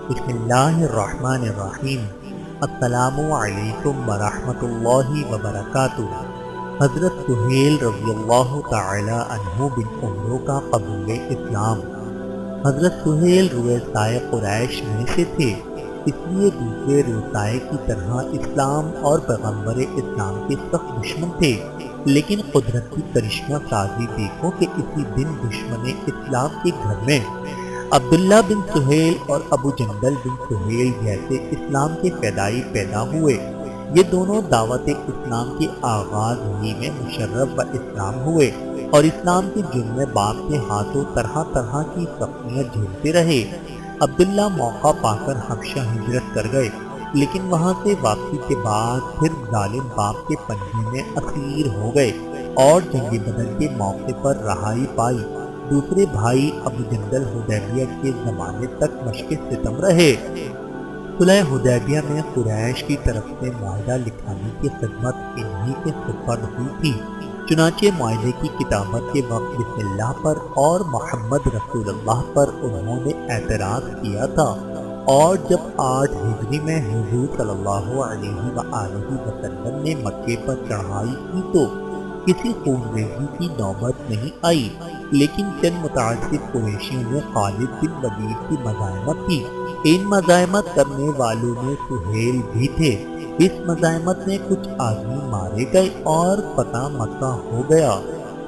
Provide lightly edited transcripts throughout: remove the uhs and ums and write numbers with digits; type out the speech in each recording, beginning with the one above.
بسم اللہ الرحمن الرحیم۔ السلام علیکم ورحمۃ اللہ وبرکاتہ۔ حضرت سہیل رضی اللہ تعالی عنہ بن عمرو کا قبول اسلام۔ حضرت سہیل رؤسائے قریش میں سے تھے، اس لیے دوسرے رؤسائے کی طرح اسلام اور پیغمبر اسلام کے سخت دشمن تھے، لیکن قدرت کی کرشمہ سازی دیکھو کہ اسی دن دشمن اسلام کے گھر میں عبداللہ بن سہیل اور ابو جندل بن سہیل جیسے اسلام کے فدائی پیدا ہوئے۔ یہ دونوں دعوت اسلام کے آغاز ہی میں مشرف و اسلام ہوئے اور اسلام کے جرم باپ کے ہاتھوں طرح طرح کی سختیاں جھیلتے رہے۔ عبداللہ موقع پا کر حبشہ ہجرت کر گئے، لیکن وہاں سے واپسی کے بعد پھر ظالم باپ کے پنجے میں اسیر ہو گئے اور جنگ بدر کے موقع پر رہائی پائی۔ دوسرے بھائی ابو جندل حدیبیہ کے زمانے تک مشق ستم رہے۔ صلح حدیبیہ میں قریش کی طرف سے معاہدہ لکھانے کی خدمت انہی کے سپرد ہوئی تھی، چنانچہ معاہدے کی کتابت کے وقت بسم اللہ پر اور محمد رسول اللہ پر انہوں نے اعتراض کیا تھا، اور جب 8 ہجری میں حضور صلی اللہ علیہ وآلہ وسلم نے مکے پر چڑھائی کی تو کسی خون ریزی کی نوبت نہیں آئی، لیکن چند متعصب قریشیوں نے خالد بن ولید کی مزاحمت کی۔ ان مزاحمت کرنے والوں میں سہیل بھی تھے۔ اس مزاحمت میں کچھ آدمی مارے گئے اور فتح مکہ ہو گیا۔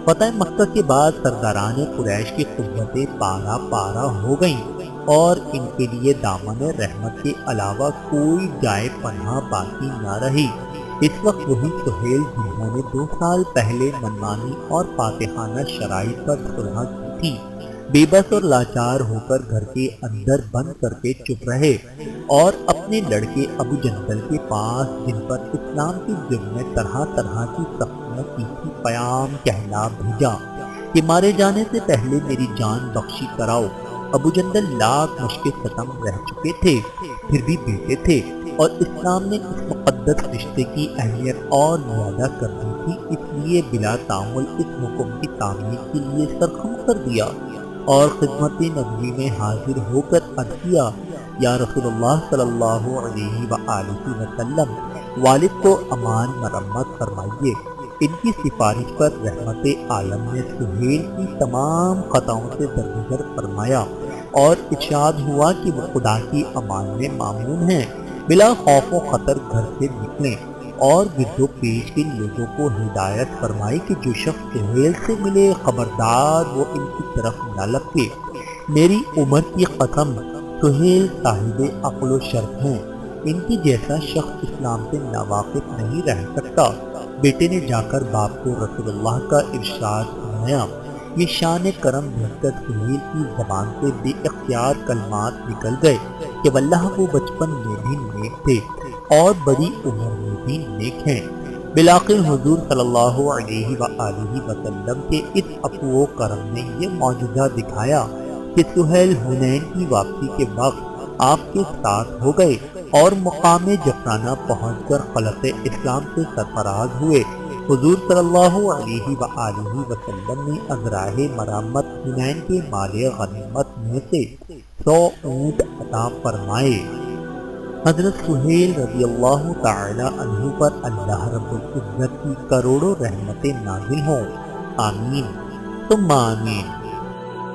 فتح مکہ کے بعد سرداران قریش کی قوتیں پارا پارا ہو گئیں اور ان کے لیے دامن رحمت کے علاوہ کوئی جائے پناہ باقی نہ رہی۔ اس وقت وہی سہیل جنہوں نے 2 سال پہلے منمانی اور فاتحانہ شرائط پر صلح کی تھی، بے بس اور لاچار ہو کر گھر کے اندر بند کر کے چپ رہے اور اپنے لڑکے ابو جندل کے پاس، جن پر اسلام کے جرم میں طرح طرح کی سختیاں کی تھی، پیام کہلا بھیجا کہ مارے جانے سے پہلے میری جان بخشی کراؤ۔ ابو جندل لاکھ مشق ستم رہ چکے تھے، پھر بھی بیٹے تھے اور اسلام نے اس مقدس رشتے کی اہمیت اور زیادہ کر دی تھی، اس لیے بلا تعامل اس حکم کی تعمیر کے لیے سرخم کر دیا اور خدمت نبوی میں حاضر ہو کر عرض کیا، یا رسول اللہ صلی اللہ علیہ وآلہ وسلم، والد کو امان مرمت فرمائیے۔ ان کی سفارش پر رحمت عالم نے سہیل کی تمام خطاؤں سے درگزر فرمایا اور ارشاد ہوا کہ وہ خدا کی امان میں مامون ہیں، بلا خوف و خطر گھر سے نکلیں اور گرد و پیش کے لوگوں کو ہدایت فرمائی کہ جو شخص سہیل سے ملے خبردار وہ ان کی طرف نہ لپکے۔ میری عمر کی قسم، سہیل صاحب عقل و شرف ہیں، ان کی جیسا شخص اسلام سے ناواقف نہیں رہ سکتا۔ بیٹے نے جا کر باپ کو رسول اللہ کا ارشاد سنایا۔ یہ شان کرم دیکھ کر سہیل کی زبان سے بے اختیار کلمات نکل گئے کہ واللہ وہ بچپن میں بھی نیک تھے اور بڑی عمر میں بھی نیک ہیں۔ بالآخر حضور صلی اللہ علیہ وآلہ وسلم کے اس عفو و کرم نے یہ معجزہ دکھایا کہ سہیل حنین کی واپسی کے وقت آپ کے ساتھ ہو گئے اور مقام جعفرانہ پہنچ کر خلق اسلام سے سرفراز ہوئے۔ حضور صلی اللہ علیہ وآلہ وسلم نے ازراہ مرامت حنین کے مال غنیمت میں سے 100 اونٹ عطا فرمائے۔ حضرت سہیل رضی اللہ تعالی عنہ پر اللہ رب العزت کی کروڑوں رحمتیں نازل ہوں، آمین ثم آمین۔